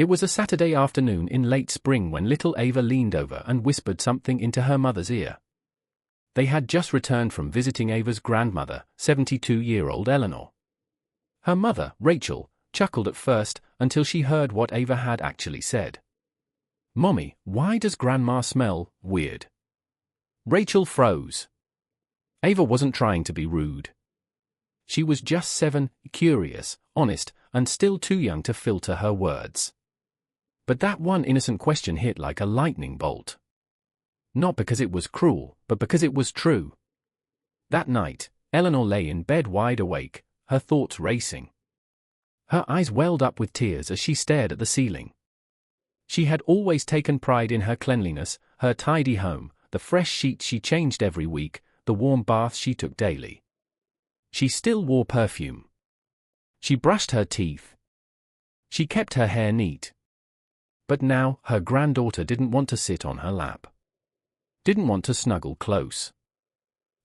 It was a Saturday afternoon in late spring when little Ava leaned over and whispered something into her mother's ear. They had just returned from visiting Ava's grandmother, 72-year-old Eleanor. Her mother, Rachel, chuckled at first until she heard what Ava had actually said. "Mommy, why does Grandma smell weird?" Rachel froze. Ava wasn't trying to be rude. She was just 7, curious, honest, and still too young to filter her words. But that one innocent question hit like a lightning bolt. Not because it was cruel, but because it was true. That night, Eleanor lay in bed wide awake, her thoughts racing. Her eyes welled up with tears as she stared at the ceiling. She had always taken pride in her cleanliness, her tidy home, the fresh sheets she changed every week, the warm baths she took daily. She still wore perfume. She brushed her teeth. She kept her hair neat. But now, her granddaughter didn't want to sit on her lap. Didn't want to snuggle close.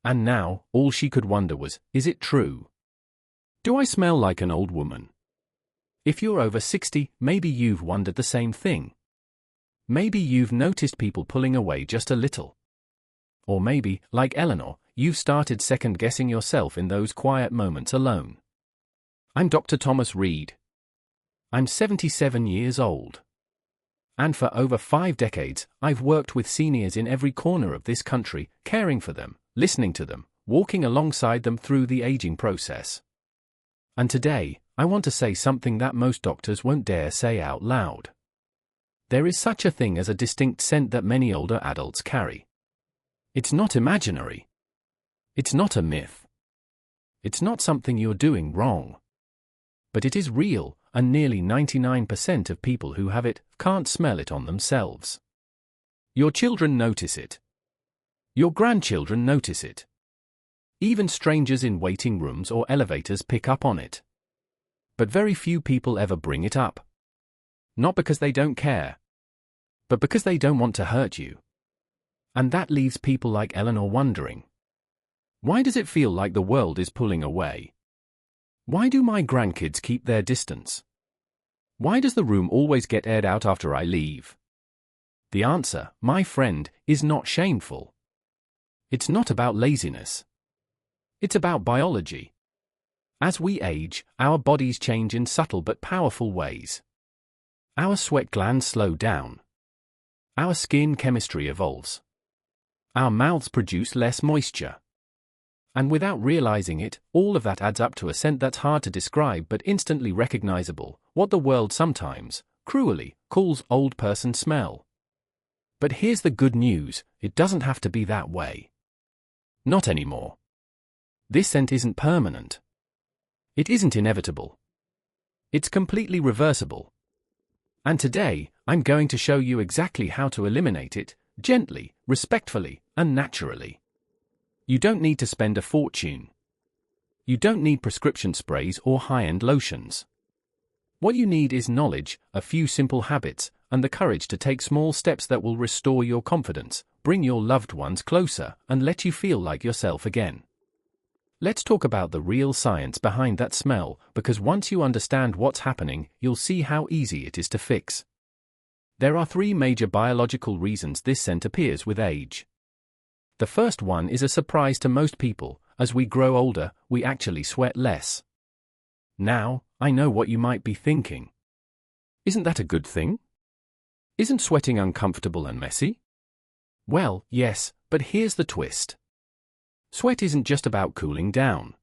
And now, all she could wonder was, is it true? Do I smell like an old woman? If you're over 60, maybe you've wondered the same thing. Maybe you've noticed people pulling away just a little. Or maybe, like Eleanor, you've started second-guessing yourself in those quiet moments alone. I'm Dr. Thomas Reed. I'm 77 years old. And for over 5 decades, I've worked with seniors in every corner of this country, caring for them, listening to them, walking alongside them through the aging process. And today, I want to say something that most doctors won't dare say out loud. There is such a thing as a distinct scent that many older adults carry. It's not imaginary. It's not a myth. It's not something you're doing wrong. But it is real, and nearly 99% of people who have it can't smell it on themselves. Your children notice it. Your grandchildren notice it. Even strangers in waiting rooms or elevators pick up on it. But very few people ever bring it up. Not because they don't care, but because they don't want to hurt you. And that leaves people like Eleanor wondering, why does it feel like the world is pulling away? Why do my grandkids keep their distance? Why does the room always get aired out after I leave? The answer, my friend, is not shameful. It's not about laziness. It's about biology. As we age, our bodies change in subtle but powerful ways. Our sweat glands slow down. Our skin chemistry evolves. Our mouths produce less moisture. And without realizing it, all of that adds up to a scent that's hard to describe but instantly recognizable, what the world sometimes, cruelly, calls old person smell. But here's the good news, it doesn't have to be that way. Not anymore. This scent isn't permanent. It isn't inevitable. It's completely reversible. And today, I'm going to show you exactly how to eliminate it, gently, respectfully, and naturally. You don't need to spend a fortune. You don't need prescription sprays or high-end lotions. What you need is knowledge, a few simple habits, and the courage to take small steps that will restore your confidence, bring your loved ones closer, and let you feel like yourself again. Let's talk about the real science behind that smell, because once you understand what's happening, you'll see how easy it is to fix. There are 3 major biological reasons this scent appears with age. The first one is a surprise to most people. As we grow older, we actually sweat less. Now, I know what you might be thinking. Isn't that a good thing? Isn't sweating uncomfortable and messy? Well, yes, but here's the twist. Sweat isn't just about cooling down.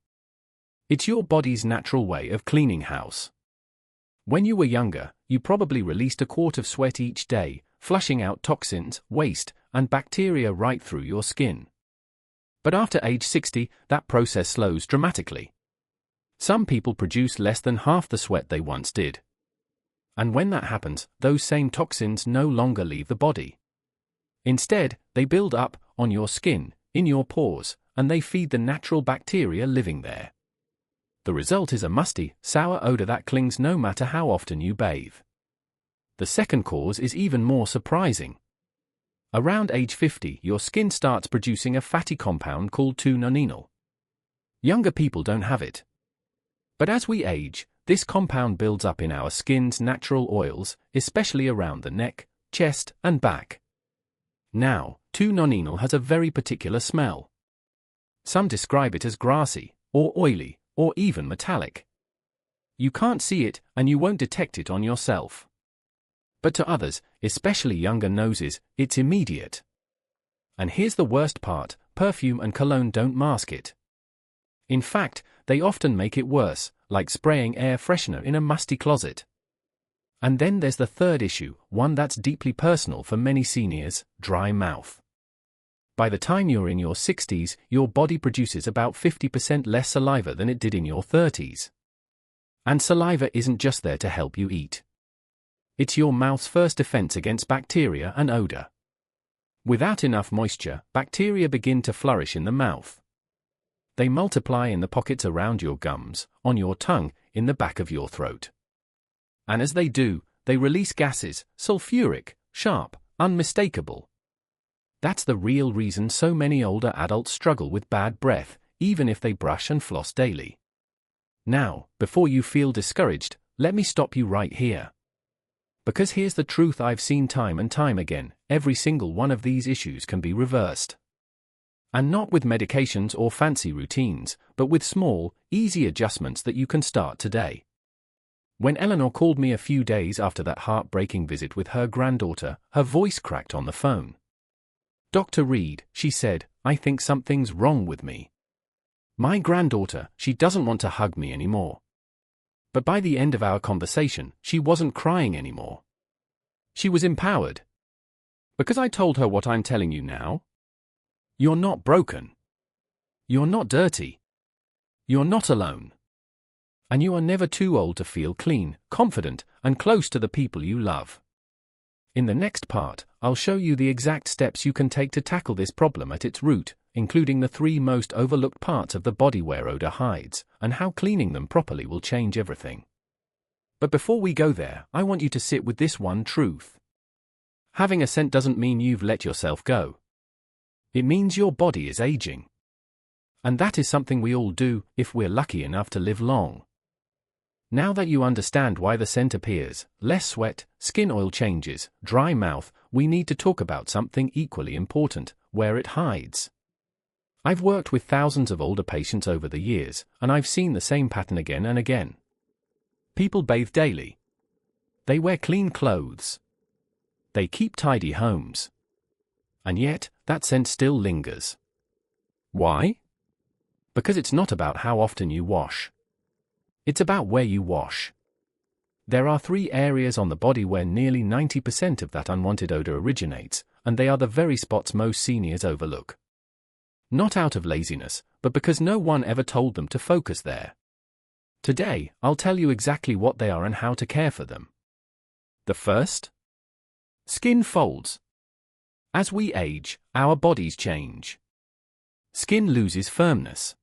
It's your body's natural way of cleaning house. When you were younger, you probably released a quart of sweat each day, flushing out toxins, waste, and bacteria right through your skin. But after age 60, that process slows dramatically. Some people produce less than half the sweat they once did. And when that happens, those same toxins no longer leave the body. Instead, they build up, on your skin, in your pores, and they feed the natural bacteria living there. The result is a musty, sour odor that clings no matter how often you bathe. The second cause is even more surprising. Around age 50, your skin starts producing a fatty compound called 2-nonenal. Younger people don't have it. But as we age, This compound builds up in our skin's natural oils, especially around the neck, chest, and back. Now, 2-nonenal has a very particular smell. Some describe it as grassy, or oily, or even metallic. You can't see it, and you won't detect it on yourself. But to others, especially younger noses, it's immediate. And here's the worst part: perfume and cologne don't mask it. In fact, they often make it worse, like spraying air freshener in a musty closet. And then there's the third issue, one that's deeply personal for many seniors: dry mouth. By the time you're in your 60s, your body produces about 50% less saliva than it did in your 30s. And saliva isn't just there to help you eat. It's your mouth's first defense against bacteria and odor. Without enough moisture, bacteria begin to flourish in the mouth. They multiply in the pockets around your gums, on your tongue, in the back of your throat. And as they do, they release gases, sulfuric, sharp, unmistakable. That's the real reason so many older adults struggle with bad breath, even if they brush and floss daily. Now, before you feel discouraged, let me stop you right here. Because here's the truth I've seen time and time again: every single one of these issues can be reversed. And not with medications or fancy routines, but with small, easy adjustments that you can start today. When Eleanor called me a few days after that heartbreaking visit with her granddaughter, her voice cracked on the phone. "Dr. Reed," she said, "I think something's wrong with me. My granddaughter, she doesn't want to hug me anymore." But by the end of our conversation, she wasn't crying anymore. She was empowered. Because I told her what I'm telling you now. You're not broken. You're not dirty. You're not alone. And you are never too old to feel clean, confident, and close to the people you love. In the next part, I'll show you the exact steps you can take to tackle this problem at its root, including the 3 most overlooked parts of the body where odor hides, and how cleaning them properly will change everything. But before we go there, I want you to sit with this one truth. Having a scent doesn't mean you've let yourself go. It means your body is aging. And that is something we all do, if we're lucky enough to live long. Now that you understand why the scent appears, less sweat, skin oil changes, dry mouth, we need to talk about something equally important: where it hides. I've worked with thousands of older patients over the years, and I've seen the same pattern again and again. People bathe daily. They wear clean clothes. They keep tidy homes. And yet, that scent still lingers. Why? Because it's not about how often you wash. It's about where you wash. There are 3 areas on the body where nearly 90% of that unwanted odor originates, and they are the very spots most seniors overlook. Not out of laziness, but because no one ever told them to focus there. Today, I'll tell you exactly what they are and how to care for them. The first? Skin folds. As we age, our bodies change. Skin loses firmness.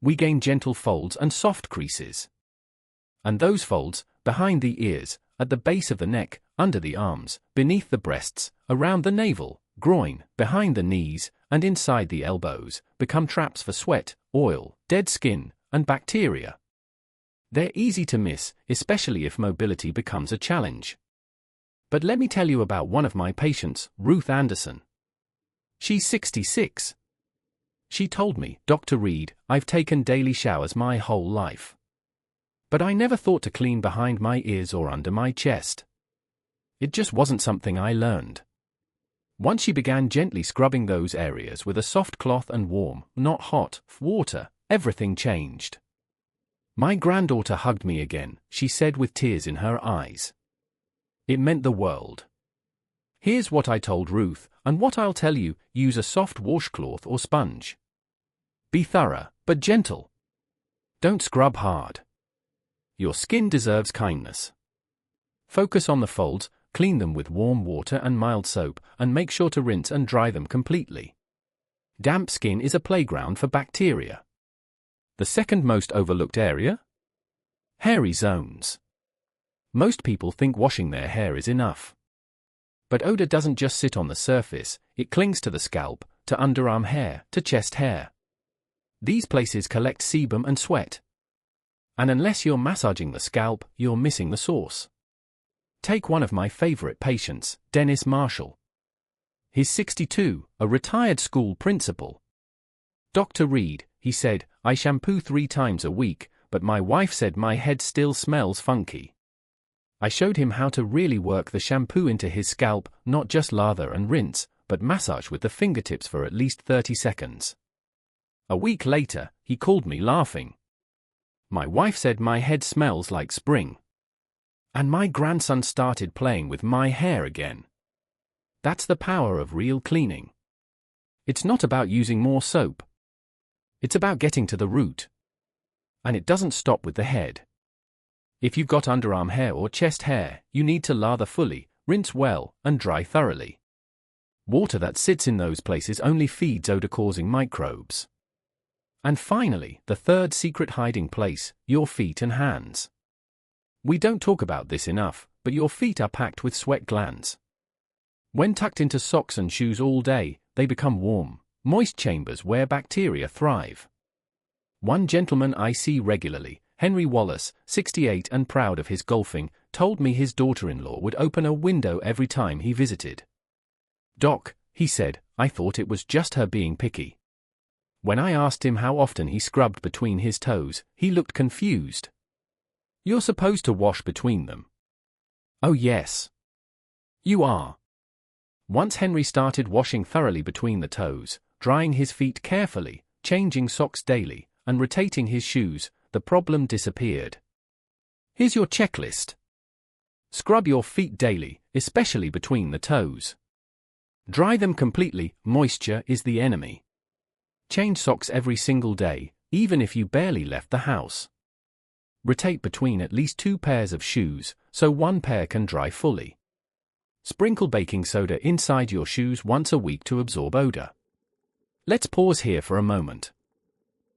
We gain gentle folds and soft creases. And those folds, behind the ears, at the base of the neck, under the arms, beneath the breasts, around the navel, groin, behind the knees, and inside the elbows, become traps for sweat, oil, dead skin, and bacteria. They're easy to miss, especially if mobility becomes a challenge. But let me tell you about one of my patients, Ruth Anderson. She's 66. She told me, "Dr. Reed, I've taken daily showers my whole life. But I never thought to clean behind my ears or under my chest. It just wasn't something I learned." Once she began gently scrubbing those areas with a soft cloth and warm, not hot, water, everything changed. "My granddaughter hugged me again," she said with tears in her eyes. It meant the world. Here's what I told Ruth, and what I'll tell you: use a soft washcloth or sponge. Be thorough, but gentle. Don't scrub hard. Your skin deserves kindness. Focus on the folds, clean them with warm water and mild soap, and make sure to rinse and dry them completely. Damp skin is a playground for bacteria. The second most overlooked area? Hairy zones. Most people think washing their hair is enough. But odor doesn't just sit on the surface, it clings to the scalp, to underarm hair, to chest hair. These places collect sebum and sweat. And unless you're massaging the scalp, you're missing the source. Take one of my favorite patients, Dennis Marshall. He's 62, a retired school principal. Dr. Reed, he said, I shampoo 3 times a week, but my wife said my head still smells funky. I showed him how to really work the shampoo into his scalp, not just lather and rinse, but massage with the fingertips for at least 30 seconds. A week later, he called me laughing. My wife said my head smells like spring. And my grandson started playing with my hair again. That's the power of real cleaning. It's not about using more soap. It's about getting to the root. And it doesn't stop with the head. If you've got underarm hair or chest hair, you need to lather fully, rinse well, and dry thoroughly. Water that sits in those places only feeds odor-causing microbes. And finally, the third secret hiding place, your feet and hands. We don't talk about this enough, but your feet are packed with sweat glands. When tucked into socks and shoes all day, they become warm, moist chambers where bacteria thrive. One gentleman I see regularly, Henry Wallace, 68 and proud of his golfing, told me his daughter-in-law would open a window every time he visited. Doc, he said, I thought it was just her being picky. When I asked him how often he scrubbed between his toes, he looked confused. You're supposed to wash between them. Oh yes. You are. Once Henry started washing thoroughly between the toes, drying his feet carefully, changing socks daily, and rotating his shoes, the problem disappeared. Here's your checklist. Scrub your feet daily, especially between the toes. Dry them completely, moisture is the enemy. Change socks every single day, even if you barely left the house. Rotate between at least 2 pairs of shoes, so one pair can dry fully. Sprinkle baking soda inside your shoes once a week to absorb odor. Let's pause here for a moment.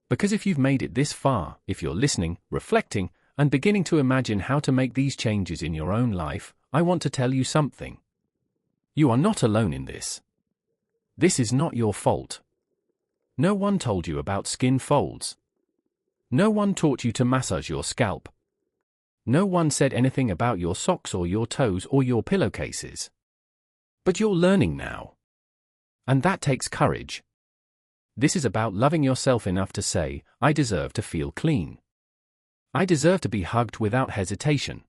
Because if you've made it this far, if you're listening, reflecting, and beginning to imagine how to make these changes in your own life, I want to tell you something. You are not alone in this. This is not your fault. No one told you about skin folds. No one taught you to massage your scalp. No one said anything about your socks or your toes or your pillowcases. But you're learning now. And that takes courage. This is about loving yourself enough to say, I deserve to feel clean. I deserve to be hugged without hesitation.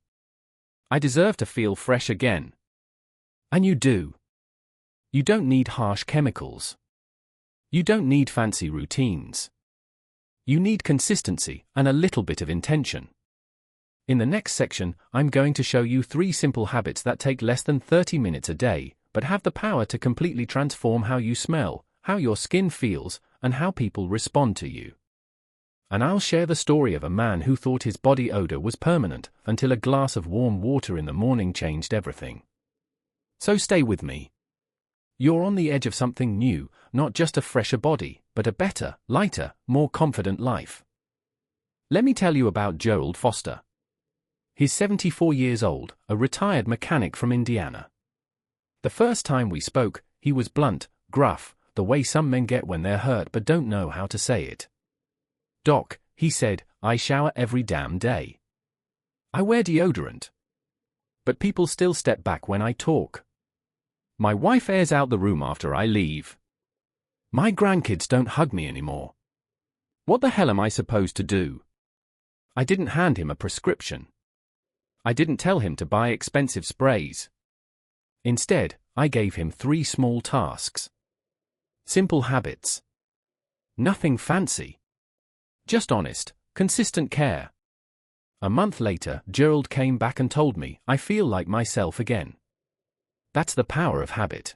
I deserve to feel fresh again. And you do. You don't need harsh chemicals. You don't need fancy routines. You need consistency and a little bit of intention. In the next section, I'm going to show you 3 simple habits that take less than 30 minutes a day, but have the power to completely transform how you smell, how your skin feels, and how people respond to you. And I'll share the story of a man who thought his body odor was permanent until a glass of warm water in the morning changed everything. So stay with me. You're on the edge of something new, not just a fresher body, but a better, lighter, more confident life. Let me tell you about Gerald Foster. He's 74 years old, a retired mechanic from Indiana. The first time we spoke, he was blunt, gruff, the way some men get when they're hurt but don't know how to say it. Doc, he said, I shower every damn day. I wear deodorant. But people still step back when I talk. My wife airs out the room after I leave. My grandkids don't hug me anymore. What the hell am I supposed to do? I didn't hand him a prescription. I didn't tell him to buy expensive sprays. Instead, I gave him 3 small tasks. Simple habits. Nothing fancy. Just honest, consistent care. A month later, Gerald came back and told me, I feel like myself again. That's the power of habit.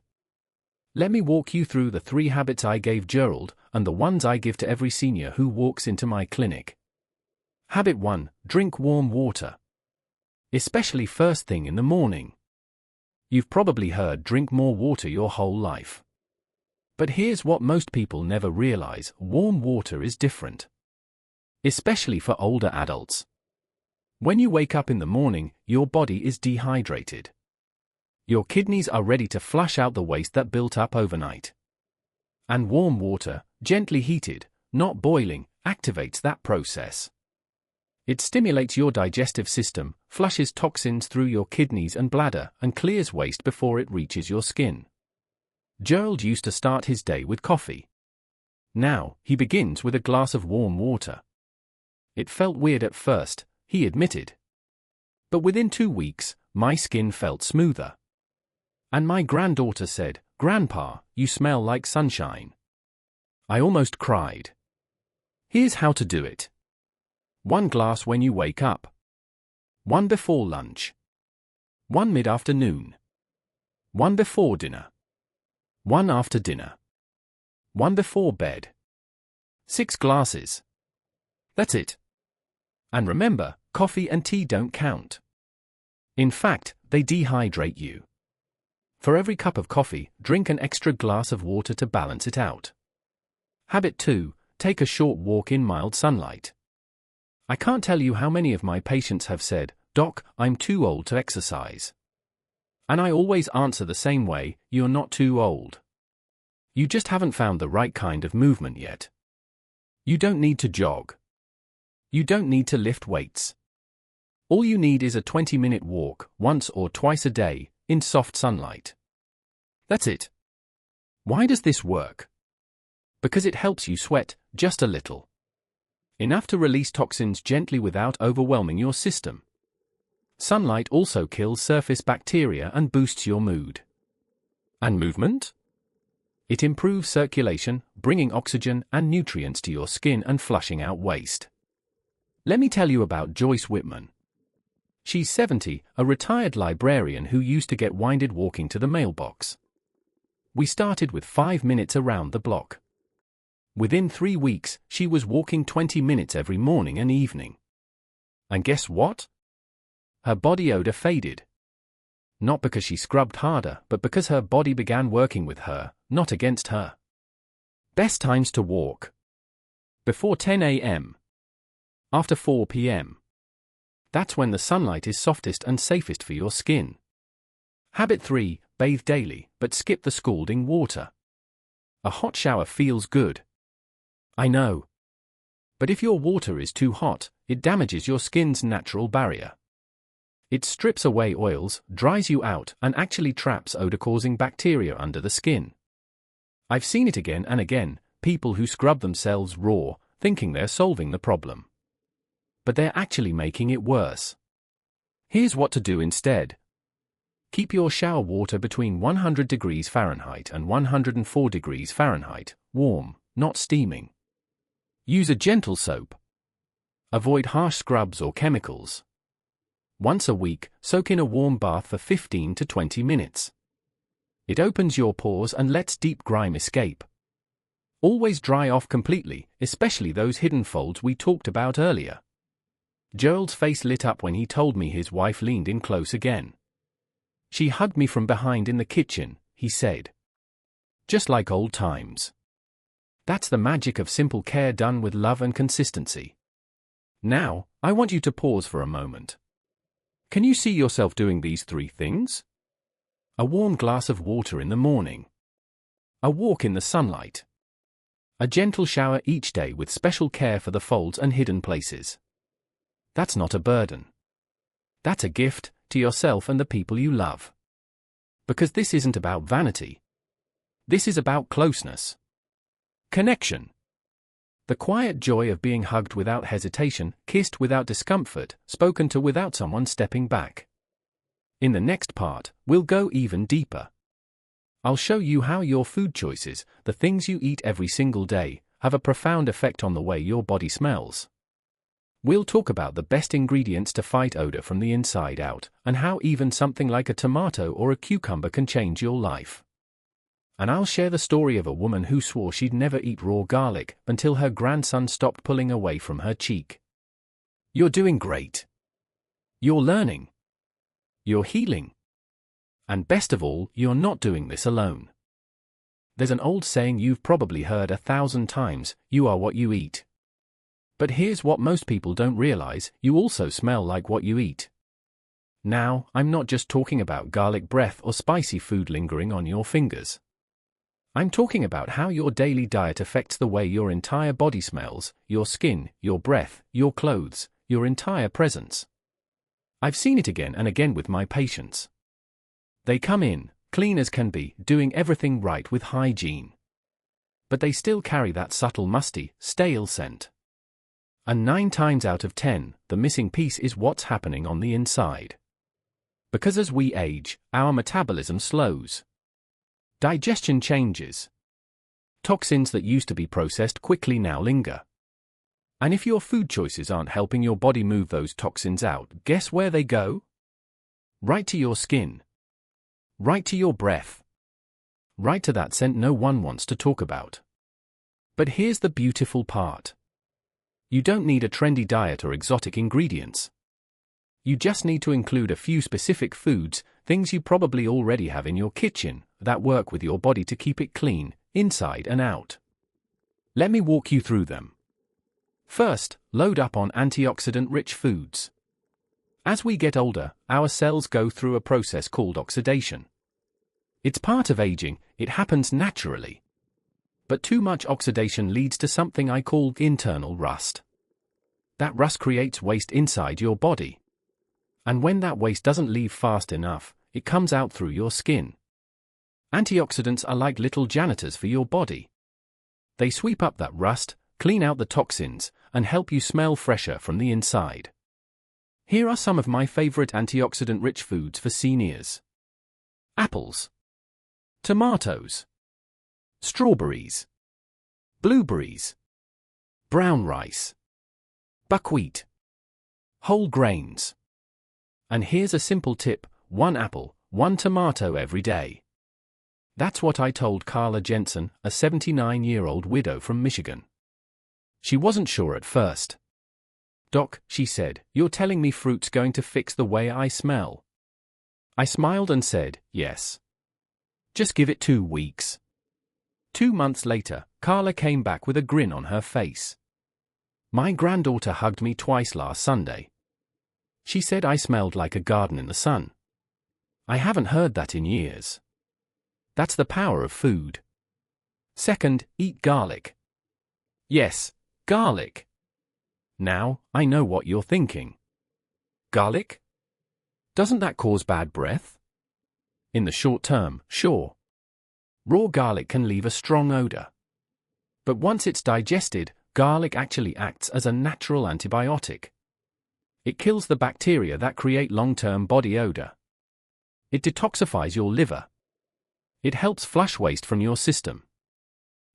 Let me walk you through the 3 habits I gave Gerald, and the ones I give to every senior who walks into my clinic. Habit 1, drink warm water. Especially first thing in the morning. You've probably heard drink more water your whole life. But here's what most people never realize, warm water is different. Especially for older adults. When you wake up in the morning, your body is dehydrated. Your kidneys are ready to flush out the waste that built up overnight. And warm water, gently heated, not boiling, activates that process. It stimulates your digestive system, flushes toxins through your kidneys and bladder, and clears waste before it reaches your skin. Gerald used to start his day with coffee. Now, he begins with a glass of warm water. It felt weird at first, he admitted. But within 2 weeks, my skin felt smoother. And my granddaughter said, "Grandpa, you smell like sunshine." I almost cried. Here's how to do it. 1 glass when you wake up. 1 before lunch. 1 mid-afternoon. 1 before dinner. 1 after dinner. 1 before bed. 6 glasses. That's it. And remember, coffee and tea don't count. In fact, they dehydrate you. For every cup of coffee, drink an extra glass of water to balance it out. Habit 2, take a short walk in mild sunlight. I can't tell you how many of my patients have said, "Doc, I'm too old to exercise." And I always answer the same way, you're not too old. You just haven't found the right kind of movement yet. You don't need to jog. You don't need to lift weights. All you need is a 20-minute walk, once or twice a day, in soft sunlight. That's it. Why does this work? Because it helps you sweat, just a little. Enough to release toxins gently without overwhelming your system. Sunlight also kills surface bacteria and boosts your mood. And movement? It improves circulation, bringing oxygen and nutrients to your skin and flushing out waste. Let me tell you about Joyce Whitman. She's 70, a retired librarian who used to get winded walking to the mailbox. We started with 5 minutes around the block. Within 3 weeks, she was walking 20 minutes every morning and evening. And guess what? Her body odor faded. Not because she scrubbed harder, but because her body began working with her, not against her. Best times to walk. Before 10 a.m. After 4 p.m. That's when the sunlight is softest and safest for your skin. Habit 3, bathe daily, but skip the scalding water. A hot shower feels good. I know. But if your water is too hot, it damages your skin's natural barrier. It strips away oils, dries you out, and actually traps odor-causing bacteria under the skin. I've seen it again and again, people who scrub themselves raw, thinking they're solving the problem. But they're actually making it worse. Here's what to do instead. Keep your shower water between 100 degrees Fahrenheit and 104 degrees Fahrenheit, warm, not steaming. Use a gentle soap. Avoid harsh scrubs or chemicals. Once a week, soak in a warm bath for 15 to 20 minutes. It opens your pores and lets deep grime escape. Always dry off completely, especially those hidden folds we talked about earlier. Gerald's face lit up when he told me his wife leaned in close again. She hugged me from behind in the kitchen, he said. Just like old times. That's the magic of simple care done with love and consistency. Now, I want you to pause for a moment. Can you see yourself doing these 3 things? A warm glass of water in the morning. A walk in the sunlight. A gentle shower each day with special care for the folds and hidden places. That's not a burden. That's a gift to yourself and the people you love. Because this isn't about vanity. This is about closeness. Connection. The quiet joy of being hugged without hesitation, kissed without discomfort, spoken to without someone stepping back. In the next part, we'll go even deeper. I'll show you how your food choices, the things you eat every single day, have a profound effect on the way your body smells. We'll talk about the best ingredients to fight odor from the inside out, and how even something like a tomato or a cucumber can change your life. And I'll share the story of a woman who swore she'd never eat raw garlic until her grandson stopped pulling away from her cheek. You're doing great. You're learning. You're healing. And best of all, you're not doing this alone. There's an old saying you've probably heard 1,000 times, you are what you eat. But here's what most people don't realize, you also smell like what you eat. Now, I'm not just talking about garlic breath or spicy food lingering on your fingers. I'm talking about how your daily diet affects the way your entire body smells, your skin, your breath, your clothes, your entire presence. I've seen it again and again with my patients. They come in, clean as can be, doing everything right with hygiene. But they still carry that subtle musty, stale scent. And 9 times out of 10, the missing piece is what's happening on the inside. Because as we age, our metabolism slows. Digestion changes. Toxins that used to be processed quickly now linger. And if your food choices aren't helping your body move those toxins out, guess where they go? Right to your skin. Right to your breath. Right to that scent no one wants to talk about. But here's the beautiful part. You don't need a trendy diet or exotic ingredients. You just need to include a few specific foods, things you probably already have in your kitchen, that work with your body to keep it clean, inside and out. Let me walk you through them. First, load up on antioxidant-rich foods. As we get older, our cells go through a process called oxidation. It's part of aging, it happens naturally. But too much oxidation leads to something I call internal rust. That rust creates waste inside your body. And when that waste doesn't leave fast enough, it comes out through your skin. Antioxidants are like little janitors for your body. They sweep up that rust, clean out the toxins, and help you smell fresher from the inside. Here are some of my favorite antioxidant-rich foods for seniors. Apples. Tomatoes. Strawberries. Blueberries. Brown rice. Buckwheat. Whole grains. And here's a simple tip: 1 apple, 1 tomato every day. That's what I told Carla Jensen, a 79-year-old widow from Michigan. She wasn't sure at first. "Doc," she said, "you're telling me fruit's going to fix the way I smell?" I smiled and said, "Yes. Just give it 2 weeks." 2 months later, Carla came back with a grin on her face. "My granddaughter hugged me twice last Sunday. She said I smelled like a garden in the sun. I haven't heard that in years." That's the power of food. Second, eat garlic. Yes, garlic. Now, I know what you're thinking. Garlic? Doesn't that cause bad breath? In the short term, sure. Raw garlic can leave a strong odor. But once it's digested, garlic actually acts as a natural antibiotic. It kills the bacteria that create long-term body odor. It detoxifies your liver. It helps flush waste from your system.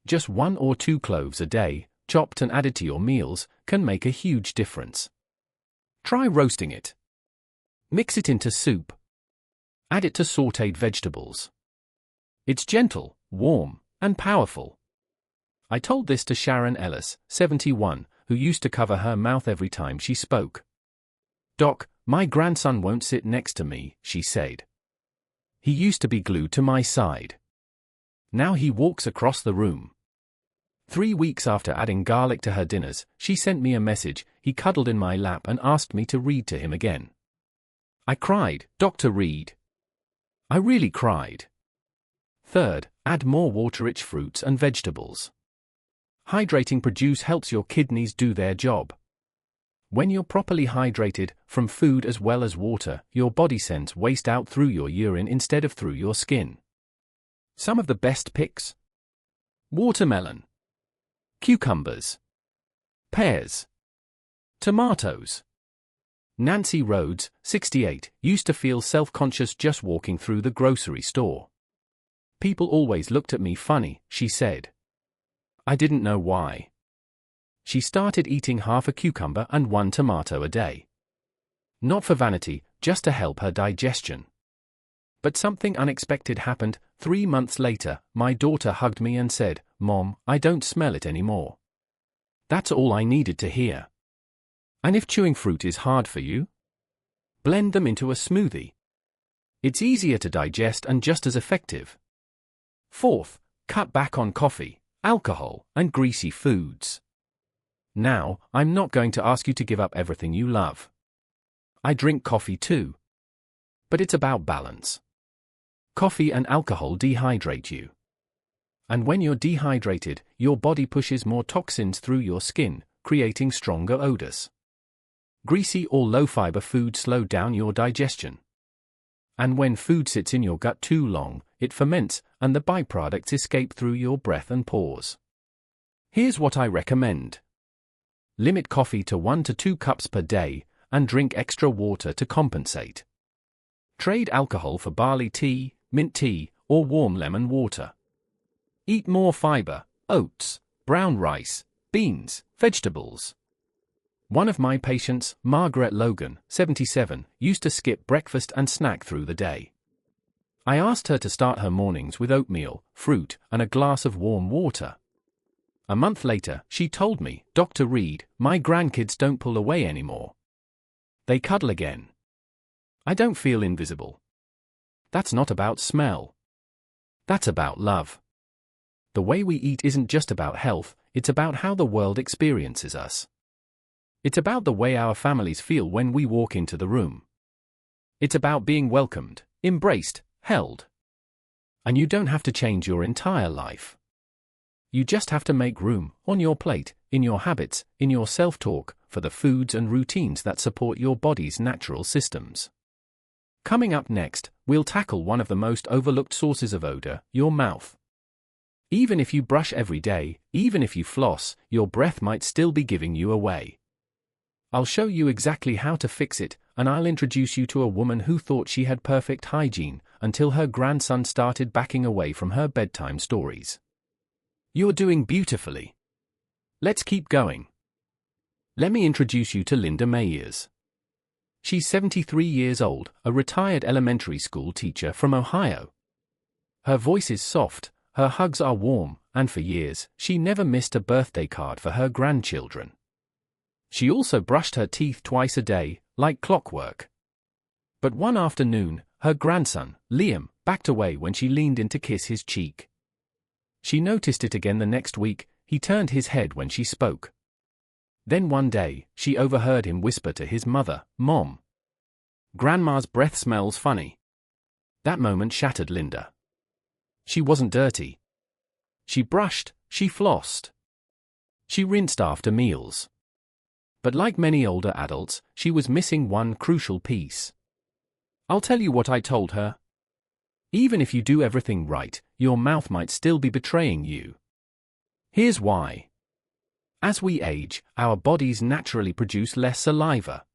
Just 1 or 2 cloves a day, chopped and added to your meals, can make a huge difference. Try roasting it. Mix it into soup. Add it to sautéed vegetables. It's gentle, warm, and powerful. I told this to Sharon Ellis, 71, who used to cover her mouth every time she spoke. "Doc, my grandson won't sit next to me," she said. "He used to be glued to my side. Now he walks across the room." 3 weeks after adding garlic to her dinners, she sent me a message. He cuddled in my lap and asked me to read to him again. I cried, "Dr. Reed." I really cried. Third, add more water-rich fruits and vegetables. Hydrating produce helps your kidneys do their job. When you're properly hydrated, from food as well as water, your body sends waste out through your urine instead of through your skin. Some of the best picks: watermelon, cucumbers, pears, tomatoes. Nancy Rhodes, 68, used to feel self-conscious just walking through the grocery store. "People always looked at me funny," she said. I didn't know why. She started eating half a cucumber and 1 tomato a day. Not for vanity, just to help her digestion. But something unexpected happened. 3 months later, my daughter hugged me and said, "Mom, I don't smell it anymore." That's all I needed to hear. And if chewing fruit is hard for you, blend them into a smoothie. It's easier to digest and just as effective. Fourth, cut back on coffee, alcohol, and greasy foods. Now, I'm not going to ask you to give up everything you love. I drink coffee too. But it's about balance. Coffee and alcohol dehydrate you. And when you're dehydrated, your body pushes more toxins through your skin, creating stronger odors. Greasy or low-fiber food slow down your digestion. And when food sits in your gut too long, it ferments, and the byproducts escape through your breath and pores. Here's what I recommend. Limit coffee to 1 to 2 cups per day, and drink extra water to compensate. Trade alcohol for barley tea, mint tea, or warm lemon water. Eat more fiber, oats, brown rice, beans, vegetables. One of my patients, Margaret Logan, 77, used to skip breakfast and snack through the day. I asked her to start her mornings with oatmeal, fruit, and a glass of warm water. A month later, she told me, "Dr. Reed, my grandkids don't pull away anymore. They cuddle again. I don't feel invisible." That's not about smell. That's about love. The way we eat isn't just about health, it's about how the world experiences us. It's about the way our families feel when we walk into the room. It's about being welcomed, embraced, held. And you don't have to change your entire life. You just have to make room, on your plate, in your habits, in your self-talk, for the foods and routines that support your body's natural systems. Coming up next, we'll tackle one of the most overlooked sources of odor, your mouth. Even if you brush every day, even if you floss, your breath might still be giving you away. I'll show you exactly how to fix it, and I'll introduce you to a woman who thought she had perfect hygiene, until her grandson started backing away from her bedtime stories. You're doing beautifully. Let's keep going. Let me introduce you to Linda Mayers. She's 73 years old, a retired elementary school teacher from Ohio. Her voice is soft, her hugs are warm, and for years, she never missed a birthday card for her grandchildren. She also brushed her teeth twice a day, like clockwork. But one afternoon, her grandson, Liam, backed away when she leaned in to kiss his cheek. She noticed it again the next week. He turned his head when she spoke. Then one day, she overheard him whisper to his mother, "Mom, Grandma's breath smells funny." That moment shattered Linda. She wasn't dirty. She brushed, she flossed. She rinsed after meals. But like many older adults, she was missing one crucial piece. I'll tell you what I told her. Even if you do everything right, your mouth might still be betraying you. Here's why. As we age, our bodies naturally produce less saliva.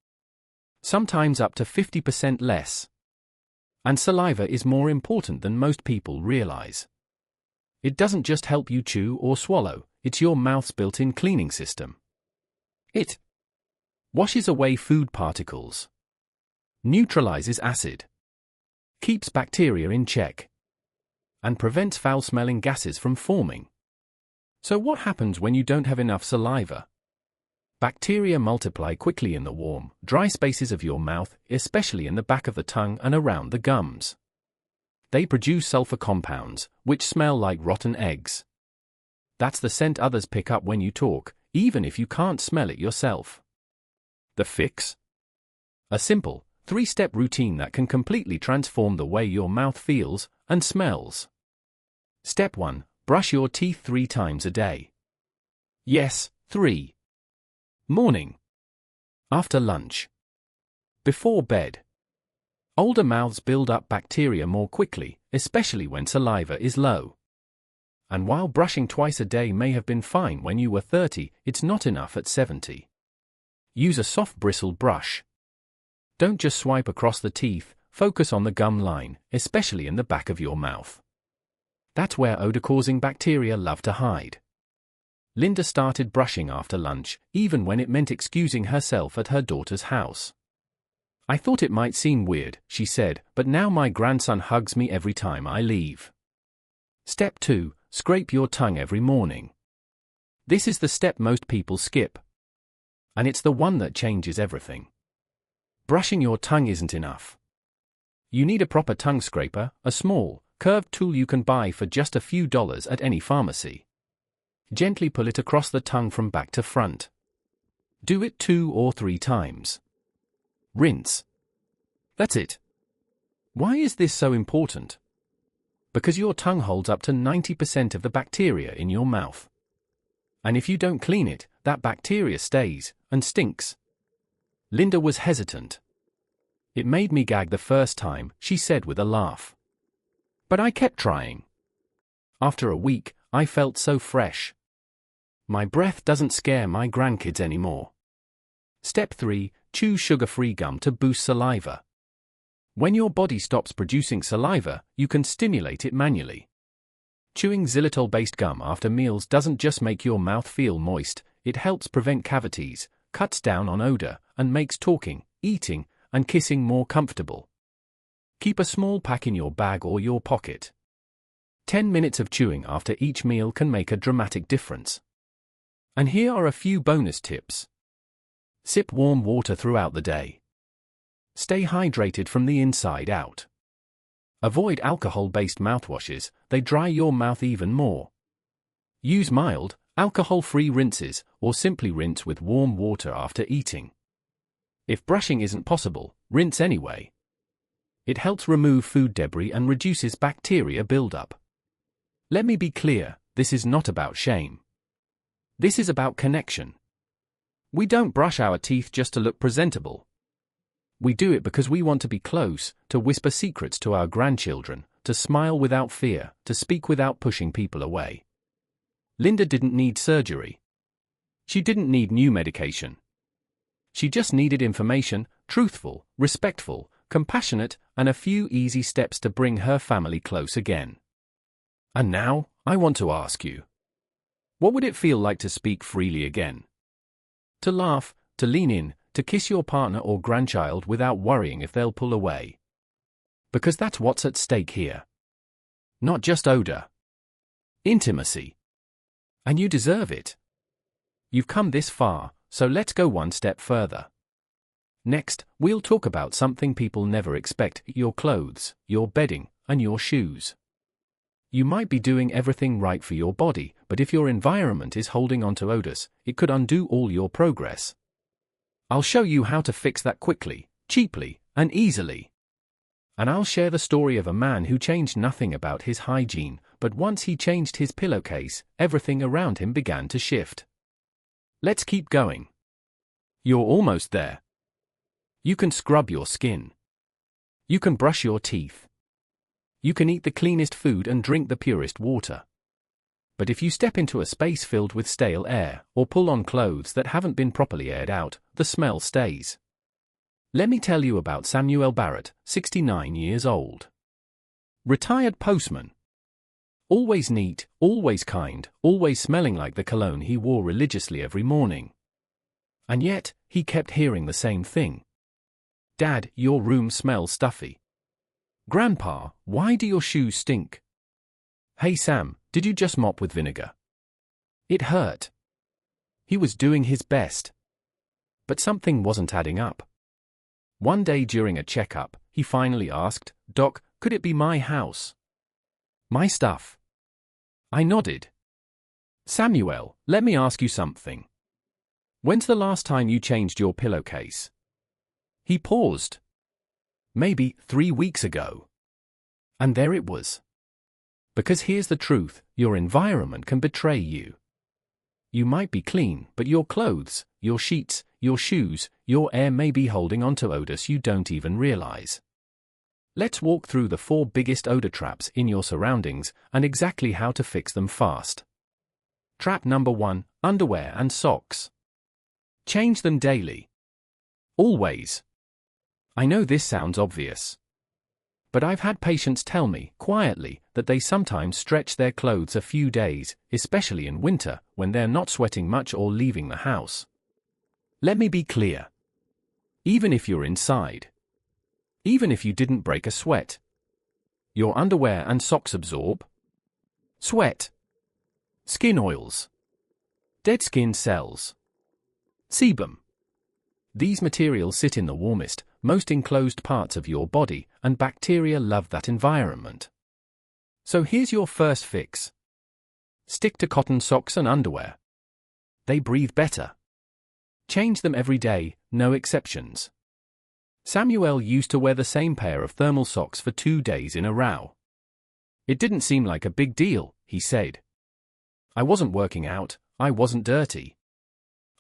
Sometimes up to 50% less. And saliva is more important than most people realize. It doesn't just help you chew or swallow, it's your mouth's built-in cleaning system. It washes away food particles, neutralizes acid, keeps bacteria in check, and prevents foul-smelling gases from forming. So what happens when you don't have enough saliva? Bacteria multiply quickly in the warm, dry spaces of your mouth, especially in the back of the tongue and around the gums. They produce sulfur compounds, which smell like rotten eggs. That's the scent others pick up when you talk, even if you can't smell it yourself. The fix? A simple, 3-step routine that can completely transform the way your mouth feels and smells. Step 1. Brush your teeth 3 times a day. Yes, 3. Morning. After lunch. Before bed. Older mouths build up bacteria more quickly, especially when saliva is low. And while brushing twice a day may have been fine when you were 30, it's not enough at 70. Use a soft bristled brush. Don't just swipe across the teeth, focus on the gum line, especially in the back of your mouth. That's where odor-causing bacteria love to hide. Linda started brushing after lunch, even when it meant excusing herself at her daughter's house. "I thought it might seem weird," she said, "but now my grandson hugs me every time I leave." Step 2. Scrape your tongue every morning. This is the step most people skip. And it's the one that changes everything. Brushing your tongue isn't enough. You need a proper tongue scraper, a small, curved tool you can buy for just a few dollars at any pharmacy. Gently pull it across the tongue from back to front. Do it 2 or 3 times. Rinse. That's it. Why is this so important? Because your tongue holds up to 90% of the bacteria in your mouth. And if you don't clean it, that bacteria stays and stinks. Linda was hesitant. "It made me gag the first time," she said with a laugh. "But I kept trying. After a week, I felt so fresh. My breath doesn't scare my grandkids anymore." Step 3. Chew sugar-free gum to boost saliva. When your body stops producing saliva, you can stimulate it manually. Chewing xylitol-based gum after meals doesn't just make your mouth feel moist, it helps prevent cavities, cuts down on odor, and makes talking, eating, and kissing more comfortable. Keep a small pack in your bag or your pocket. 10 minutes of chewing after each meal can make a dramatic difference. And here are a few bonus tips. Sip warm water throughout the day. Stay hydrated from the inside out. Avoid alcohol-based mouthwashes, they dry your mouth even more. Use mild, alcohol-free rinses, or simply rinse with warm water after eating. If brushing isn't possible, rinse anyway. It helps remove food debris and reduces bacteria buildup. Let me be clear, this is not about shame. This is about connection. We don't brush our teeth just to look presentable. We do it because we want to be close, to whisper secrets to our grandchildren, to smile without fear, to speak without pushing people away. Linda didn't need surgery. She didn't need new medication. She just needed information, truthful, respectful, compassionate, and a few easy steps to bring her family close again. And now, I want to ask you, what would it feel like to speak freely again? To laugh, to lean in, to kiss your partner or grandchild without worrying if they'll pull away. Because that's what's at stake here. Not just odor. Intimacy. And you deserve it. You've come this far, so let's go one step further. Next, we'll talk about something people never expect: your clothes, your bedding, and your shoes. You might be doing everything right for your body, but if your environment is holding on to odors, it could undo all your progress. I'll show you how to fix that quickly, cheaply, and easily. And I'll share the story of a man who changed nothing about his hygiene, but once he changed his pillowcase, everything around him began to shift. Let's keep going. You're almost there. You can scrub your skin. You can brush your teeth. You can eat the cleanest food and drink the purest water. But if you step into a space filled with stale air, or pull on clothes that haven't been properly aired out, the smell stays. Let me tell you about Samuel Barrett, 69 years old. Retired postman. Always neat, always kind, always smelling like the cologne he wore religiously every morning. And yet, he kept hearing the same thing. "Dad, your room smells stuffy." "Grandpa, why do your shoes stink?" "Hey Sam, did you just mop with vinegar?" It hurt. He was doing his best. But something wasn't adding up. One day during a checkup, he finally asked, "Doc, could it be my house? My stuff?" I nodded. "Samuel, let me ask you something. When's the last time you changed your pillowcase?" He paused. "Maybe 3 weeks ago." And there it was. Because here's the truth, your environment can betray you. You might be clean, but your clothes, your sheets, your shoes, your air may be holding onto odors you don't even realize. Let's walk through the 4 biggest odor traps in your surroundings and exactly how to fix them fast. Trap number 1, underwear and socks. Change them daily. Always. I know this sounds obvious. But I've had patients tell me, quietly, that they sometimes stretch their clothes a few days, especially in winter, when they're not sweating much or leaving the house. Let me be clear. Even if you're inside, even if you didn't break a sweat, your underwear and socks absorb sweat, skin oils, dead skin cells, sebum. These materials sit in the warmest, most enclosed parts of your body, and bacteria love that environment. So here's your first fix. Stick to cotton socks and underwear. They breathe better. Change them every day, no exceptions. Samuel used to wear the same pair of thermal socks for 2 days in a row. It didn't seem like a big deal, he said. I wasn't working out, I wasn't dirty.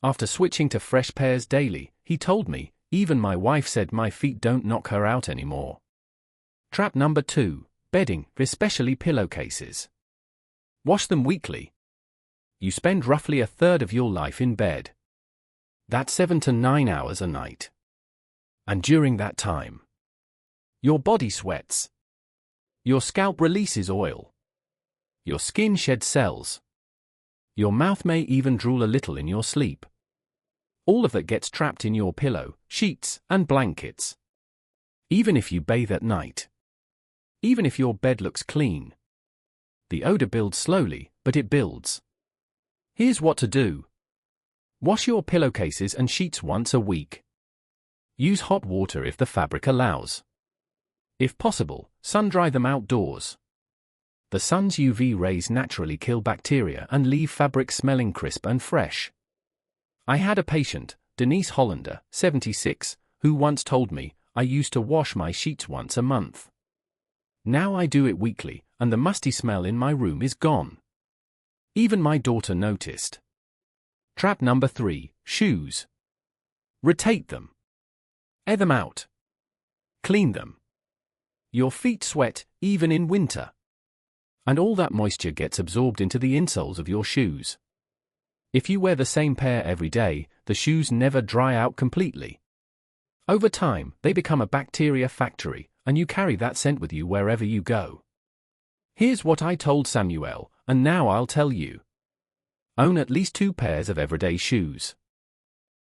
After switching to fresh pairs daily, he told me, Even my wife said my feet don't knock her out anymore. Trap number 2, bedding, especially pillowcases. Wash them weekly. You spend roughly a third of your life in bed. That's 7 to 9 hours a night. And during that time, your body sweats. Your scalp releases oil. Your skin sheds cells. Your mouth may even drool a little in your sleep. All of that gets trapped in your pillow, sheets, and blankets. Even if you bathe at night. Even if your bed looks clean. The odor builds slowly, but it builds. Here's what to do. Wash your pillowcases and sheets once a week. Use hot water if the fabric allows. If possible, sun-dry them outdoors. The sun's UV rays naturally kill bacteria and leave fabric smelling crisp and fresh. I had a patient, Denise Hollander, 76, who once told me, I used to wash my sheets once a month. Now I do it weekly, and the musty smell in my room is gone. Even my daughter noticed. Trap number 3, shoes. Rotate them. Air them out. Clean them. Your feet sweat, even in winter. And all that moisture gets absorbed into the insoles of your shoes. If you wear the same pair every day, the shoes never dry out completely. Over time, they become a bacteria factory, and you carry that scent with you wherever you go. Here's what I told Samuel, and now I'll tell you. Own at least 2 pairs of everyday shoes.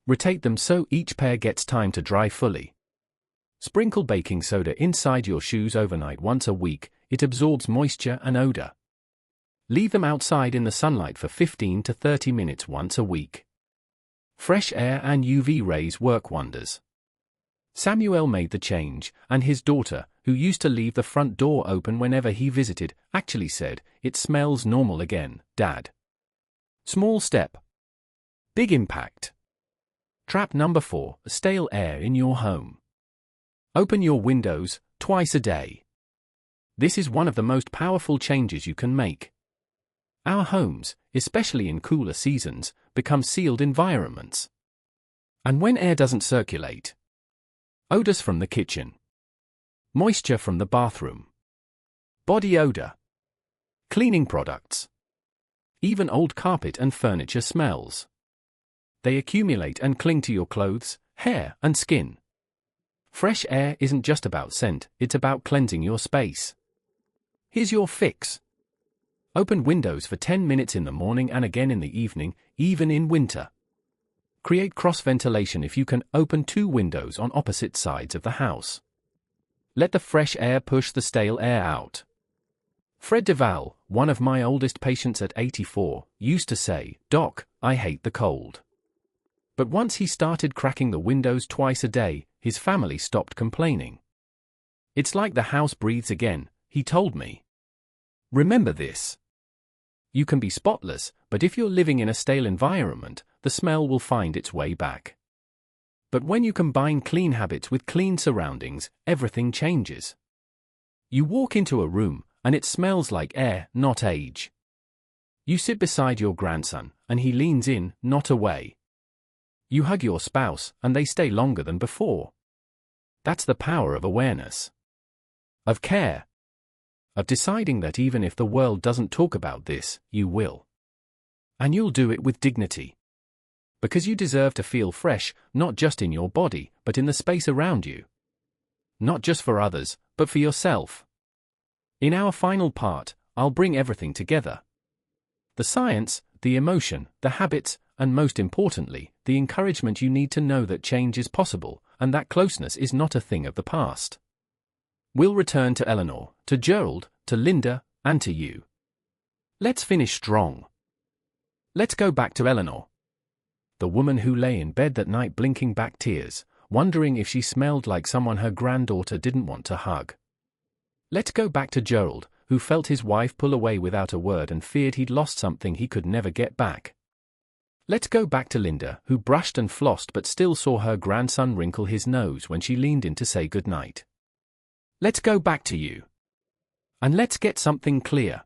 Rotate them so each pair gets time to dry fully. Sprinkle baking soda inside your shoes overnight once a week. It absorbs moisture and odor. Leave them outside in the sunlight for 15 to 30 minutes once a week. Fresh air and UV rays work wonders. Samuel made the change, and his daughter, who used to leave the front door open whenever he visited, actually said, "It smells normal again, Dad." Small step. Big impact. Trap number 4, stale air in your home. Open your windows twice a day. This is one of the most powerful changes you can make. Our homes, especially in cooler seasons, become sealed environments. And when air doesn't circulate, odors from the kitchen, moisture from the bathroom, body odor, cleaning products, even old carpet and furniture smells. They accumulate and cling to your clothes, hair, and skin. Fresh air isn't just about scent, it's about cleansing your space. Here's your fix. Open windows for 10 minutes in the morning and again in the evening, even in winter. Create cross-ventilation if you can. Open 2 windows on opposite sides of the house. Let the fresh air push the stale air out. Fred Duval, one of my oldest patients at 84, used to say, "Doc, I hate the cold." But once he started cracking the windows twice a day, his family stopped complaining. It's like the house breathes again, he told me. Remember this. You can be spotless, but if you're living in a stale environment, the smell will find its way back. But when you combine clean habits with clean surroundings, everything changes. You walk into a room, and it smells like air, not age. You sit beside your grandson, and he leans in, not away. You hug your spouse, and they stay longer than before. That's the power of awareness. Of care. Of deciding that even if the world doesn't talk about this, you will. And you'll do it with dignity. Because you deserve to feel fresh, not just in your body, but in the space around you. Not just for others, but for yourself. In our final part, I'll bring everything together. The science, the emotion, the habits, and most importantly, the encouragement you need to know that change is possible, and that closeness is not a thing of the past. We'll return to Eleanor, to Gerald, to Linda, and to you. Let's finish strong. Let's go back to Eleanor. The woman who lay in bed that night blinking back tears, wondering if she smelled like someone her granddaughter didn't want to hug. Let's go back to Gerald, who felt his wife pull away without a word and feared he'd lost something he could never get back. Let's go back to Linda, who brushed and flossed but still saw her grandson wrinkle his nose when she leaned in to say goodnight. Let's go back to you. And let's get something clear.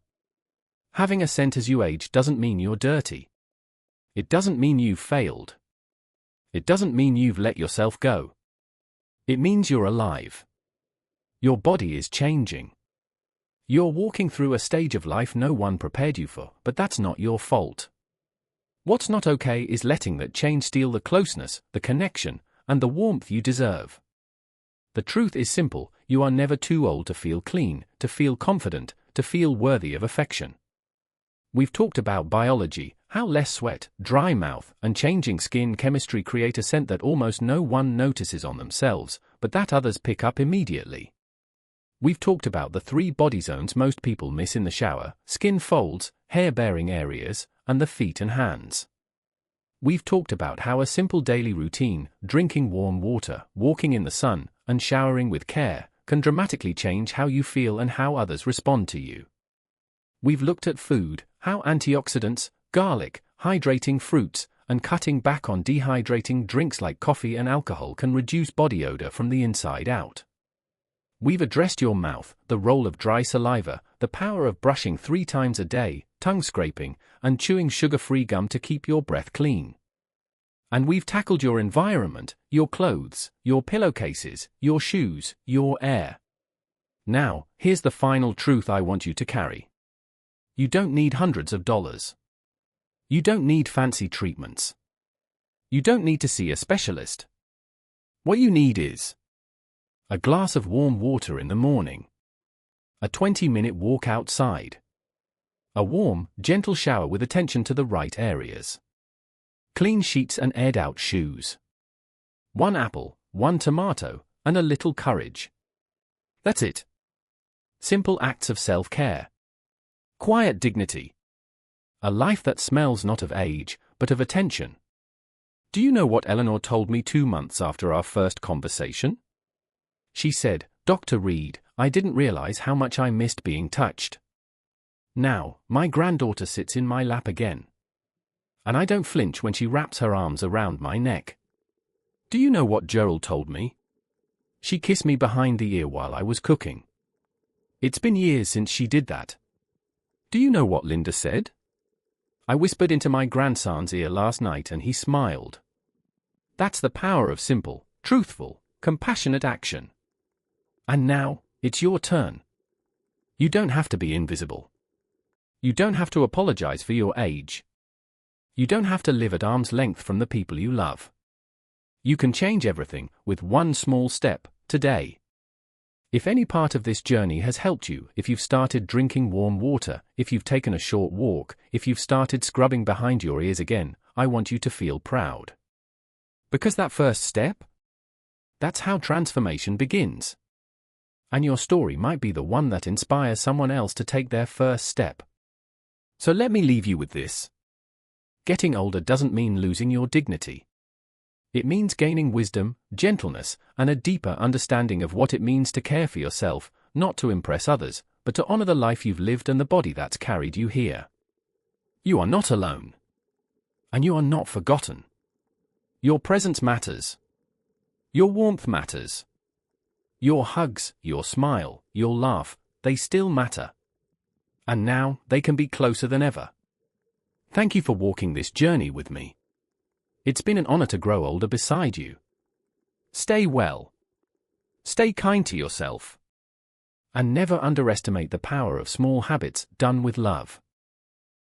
Having a scent as you age doesn't mean you're dirty. It doesn't mean you've failed. It doesn't mean you've let yourself go. It means you're alive. Your body is changing. You're walking through a stage of life no one prepared you for, but that's not your fault. What's not okay is letting that change steal the closeness, the connection, and the warmth you deserve. The truth is simple: you are never too old to feel clean, to feel confident, to feel worthy of affection. We've talked about biology, how less sweat, dry mouth, and changing skin chemistry create a scent that almost no one notices on themselves, but that others pick up immediately. We've talked about the 3 body zones most people miss in the shower: skin folds, hair-bearing areas, and the feet and hands. We've talked about how a simple daily routine, drinking warm water, walking in the sun, and showering with care, can dramatically change how you feel and how others respond to you. We've looked at food, how antioxidants, garlic, hydrating fruits, and cutting back on dehydrating drinks like coffee and alcohol can reduce body odor from the inside out. We've addressed your mouth, the role of dry saliva, the power of brushing 3 times a day, tongue scraping, and chewing sugar-free gum to keep your breath clean. And we've tackled your environment, your clothes, your pillowcases, your shoes, your air. Now, here's the final truth I want you to carry. You don't need hundreds of dollars. You don't need fancy treatments. You don't need to see a specialist. What you need is a glass of warm water in the morning, a 20-minute walk outside, a warm, gentle shower with attention to the right areas, clean sheets and aired-out shoes, 1 apple, 1 tomato, and a little courage. That's it. Simple acts of self-care. Quiet dignity. A life that smells not of age, but of attention. Do you know what Eleanor told me 2 months after our first conversation? She said, "Dr. Reed, I didn't realize how much I missed being touched. Now, my granddaughter sits in my lap again. And I don't flinch when she wraps her arms around my neck." Do you know what Gerald told me? She kissed me behind the ear while I was cooking. It's been years since she did that. Do you know what Linda said? I whispered into my grandson's ear last night and he smiled. That's the power of simple, truthful, compassionate action. And now, it's your turn. You don't have to be invisible. You don't have to apologize for your age. You don't have to live at arm's length from the people you love. You can change everything with 1 small step today. If any part of this journey has helped you, if you've started drinking warm water, if you've taken a short walk, if you've started scrubbing behind your ears again, I want you to feel proud. Because that first step? That's how transformation begins. And your story might be the one that inspires someone else to take their first step. So let me leave you with this. Getting older doesn't mean losing your dignity. It means gaining wisdom, gentleness, and a deeper understanding of what it means to care for yourself, not to impress others, but to honor the life you've lived and the body that's carried you here. You are not alone. And you are not forgotten. Your presence matters. Your warmth matters. Your hugs, your smile, your laugh, they still matter. And now, they can be closer than ever. Thank you for walking this journey with me. It's been an honor to grow older beside you. Stay well. Stay kind to yourself. And never underestimate the power of small habits done with love.